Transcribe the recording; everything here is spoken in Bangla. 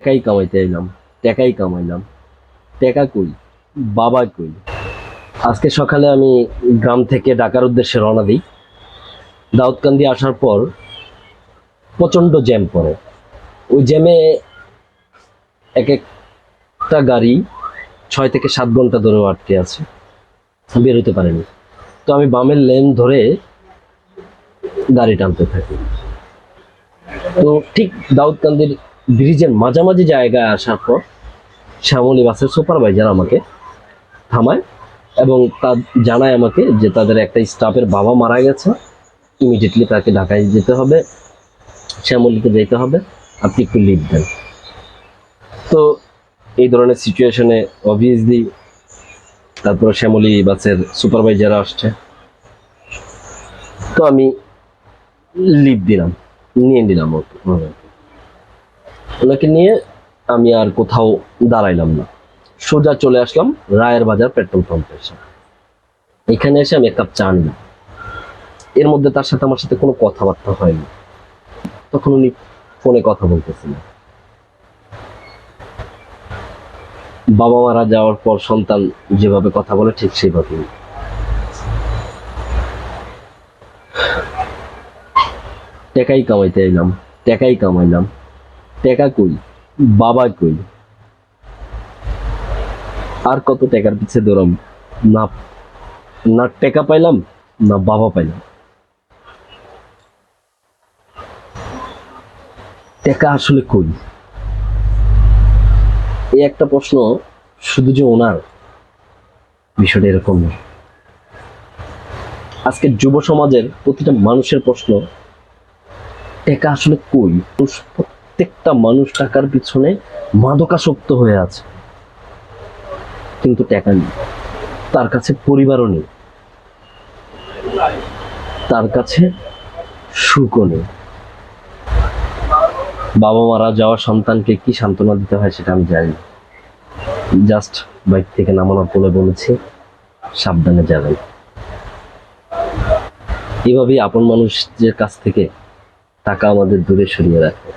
টাকাই কামাইতে এলাম, টাকাই কামাইলাম, টাকা কই, বাবা কই। আজকে সকালে আমি গ্রাম থেকে ঢাকার উদ্দেশ্যে রওনা দিই। দাউদকান্দি আসার পর প্রচন্ড জ্যাম পড়ে। ওই জ্যামে এক একটা গাড়ি 6 থেকে 7 ঘন্টা ধরে আটকে আছে, বের হতে পারেনি। তো আমি বামের লেন ধরে গাড়ি টানতে থাকি। তো ঠিক দাউদকান্দির ব্রিজের মাঝামাঝি জায়গায় আসার পর শ্যামলী বাসের সুপারভাইজার আমাকে থামায় এবং তা জানায় আমাকে যে তাদের একটা স্টাফের বাবা মারা গেছে, ইমিডিয়েটলি তাকে ঢাকায় যেতে হবে, শ্যামলীতে যেতে হবে, আপনি একটু লিভ দেন। তো এই ধরনের সিচুয়েশনে অবভিয়াসলি তারপরে শ্যামলী বাসের সুপারভাইজার আসছে, তো আমি লিভ দিলাম, নিয়ে নিলাম ওনাকে নিয়ে। আমি আর কোথাও দাঁড়াইলাম না, সোজা চলে আসলাম রায়ের বাজার পেট্রোল পাম্পে এসে। এখানে এসে আমি এক কাপ চা নিলাম। এর মধ্যে তার সাথে আমার সাথে কোনো কথাবার্তা হয়নি, তখন উনি ফোনে কথা বলতেছিলেন। বাবা মারা যাওয়ার পর সন্তান যেভাবে কথা বলে ঠিক সেইভাবেই। টাকাই কামাইতে এলাম, টাকাই কামাইলাম, টাকা কই, বাবা কই। আর কত টাকার পিছে দৌড়াম, না না টাকা পাইলাম, না বাবা পাইলাম। টাকা আসলে কই, এই একটা প্রশ্ন শুধু যে ওনার, বিষয়টা এরকম না। আজকের যুব সমাজের প্রতিটা মানুষের প্রশ্ন, টাকা আসলে কই। প্রত্যেকটা মানুষ টাকার পিছনে মাদকাসক্ত হয়ে আছে, কিন্তু টাকা নেই, তার কাছে পরিবারও নেই, তার কাছে সুখও নেই। বাবা মারা যাওয়া সন্তানকে কি সান্ত্বনা দিতে হয় সেটা আমি জানি না। জাস্ট বাইক থেকে নামানোর পরে বলেছি সাবধানে যাবেন। এভাবেই আপন মানুষদের কাছ থেকে টাকা আমাদের দূরে সরিয়ে রাখে।